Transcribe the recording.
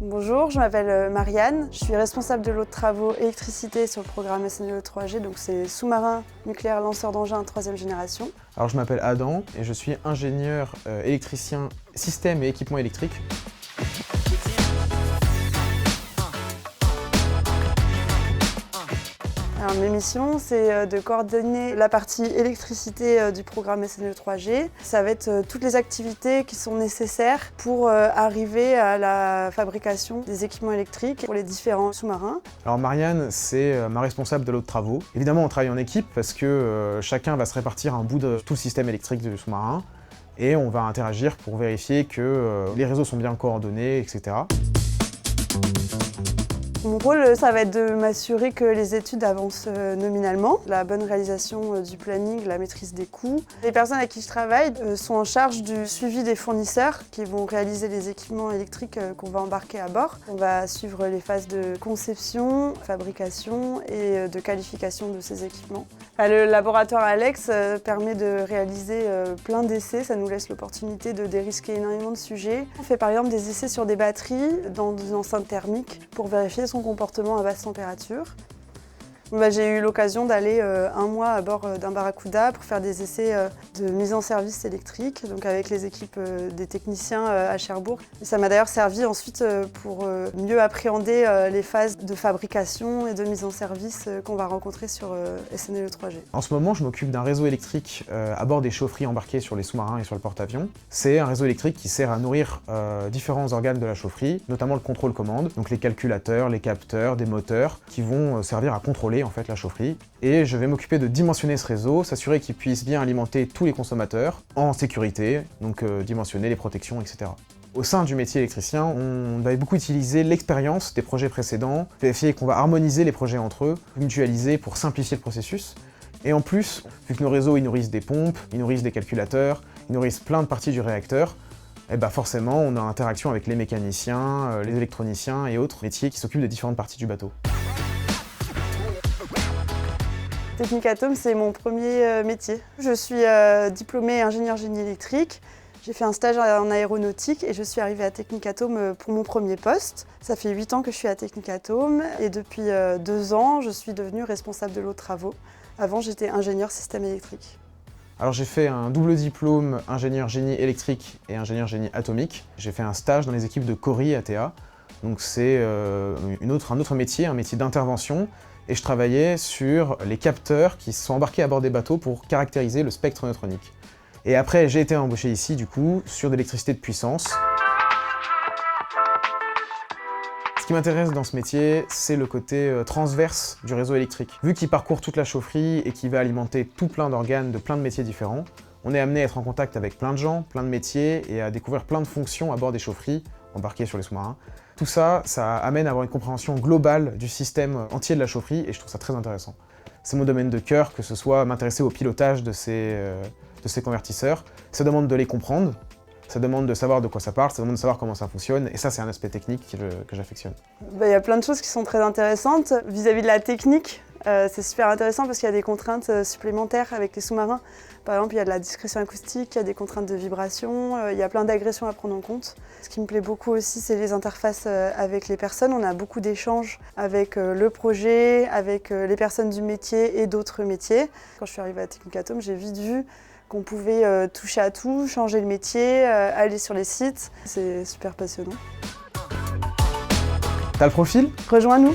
Bonjour, je m'appelle Marianne, je suis responsable de l'eau de travaux électricité sur le programme SNE 3G, donc c'est sous-marin nucléaire lanceur d'engins 3e génération. Alors je m'appelle Adam et je suis ingénieur électricien système et équipement électrique. Alors, mes missions, c'est de coordonner la partie électricité du programme SNE 3G. Ça va être toutes les activités qui sont nécessaires pour arriver à la fabrication des équipements électriques pour les différents sous-marins. Alors Marianne, c'est ma responsable de l'eau de travaux. Évidemment, on travaille en équipe parce que chacun va se répartir un bout de tout le système électrique du sous-marin et on va interagir pour vérifier que les réseaux sont bien coordonnés, etc. Mon rôle, ça va être de m'assurer que les études avancent nominalement, la bonne réalisation du planning, la maîtrise des coûts. Les personnes avec qui je travaille sont en charge du suivi des fournisseurs qui vont réaliser les équipements électriques qu'on va embarquer à bord. On va suivre les phases de conception, fabrication et de qualification de ces équipements. Le laboratoire Alex permet de réaliser plein d'essais, ça nous laisse l'opportunité de dérisquer énormément de sujets. On fait par exemple des essais sur des batteries dans des enceintes thermiques pour vérifier son comportement à basse température. J'ai eu l'occasion d'aller un mois à bord d'un Barracuda pour faire des essais de mise en service électrique, donc avec les équipes des techniciens à Cherbourg. Et ça m'a d'ailleurs servi ensuite pour mieux appréhender les phases de fabrication et de mise en service qu'on va rencontrer sur SNE 3G. En ce moment, je m'occupe d'un réseau électrique à bord des chaufferies embarquées sur les sous-marins et sur le porte-avions. C'est un réseau électrique qui sert à nourrir différents organes de la chaufferie, notamment le contrôle-commande, donc les calculateurs, les capteurs, des moteurs, qui vont servir à contrôler en fait la chaufferie. Et je vais m'occuper de dimensionner ce réseau, s'assurer qu'il puisse bien alimenter tous les consommateurs en sécurité, donc dimensionner les protections, etc. Au sein du métier électricien, on va beaucoup utiliser l'expérience des projets précédents, vérifier qu'on va harmoniser les projets entre eux, mutualiser pour simplifier le processus. Et en plus, vu que nos réseaux ils nourrissent des pompes, ils nourrissent des calculateurs, ils nourrissent plein de parties du réacteur, et forcément on a interaction avec les mécaniciens, les électroniciens et autres métiers qui s'occupent des différentes parties du bateau. Technicatom, c'est mon premier métier. Je suis diplômée ingénieur génie électrique. J'ai fait un stage en aéronautique et je suis arrivée à Technicatom pour mon premier poste. Ça fait 8 ans que je suis à Technicatom et depuis 2 ans, je suis devenue responsable de l'eau de travaux. Avant, j'étais ingénieur système électrique. Alors j'ai fait un double diplôme ingénieur génie électrique et ingénieur génie atomique. J'ai fait un stage dans les équipes de Cori ATA. Donc c'est un autre métier, un métier d'intervention. Et je travaillais sur les capteurs qui sont embarqués à bord des bateaux pour caractériser le spectre neutronique. Et après, j'ai été embauché ici, du coup, sur de l'électricité de puissance. Ce qui m'intéresse dans ce métier, c'est le côté transverse du réseau électrique. Vu qu'il parcourt toute la chaufferie et qu'il va alimenter tout plein d'organes de plein de métiers différents, on est amené à être en contact avec plein de gens, plein de métiers et à découvrir plein de fonctions à bord des chaufferies embarquées sur les sous-marins. Tout ça, ça amène à avoir une compréhension globale du système entier de la chaufferie et je trouve ça très intéressant. C'est mon domaine de cœur, que ce soit m'intéresser au pilotage de ces convertisseurs. Ça demande de les comprendre, ça demande de savoir de quoi ça parle, ça demande de savoir comment ça fonctionne et ça c'est un aspect technique que j'affectionne. Il y a plein de choses qui sont très intéressantes vis-à-vis de la technique. C'est super intéressant parce qu'il y a des contraintes supplémentaires avec les sous-marins. Par exemple, il y a de la discrétion acoustique, il y a des contraintes de vibration, il y a plein d'agressions à prendre en compte. Ce qui me plaît beaucoup aussi, c'est les interfaces avec les personnes. On a beaucoup d'échanges avec le projet, avec les personnes du métier et d'autres métiers. Quand je suis arrivée à Technicatom, j'ai vite vu qu'on pouvait toucher à tout, changer le métier, aller sur les sites. C'est super passionnant. T'as le profil ? Rejoins-nous!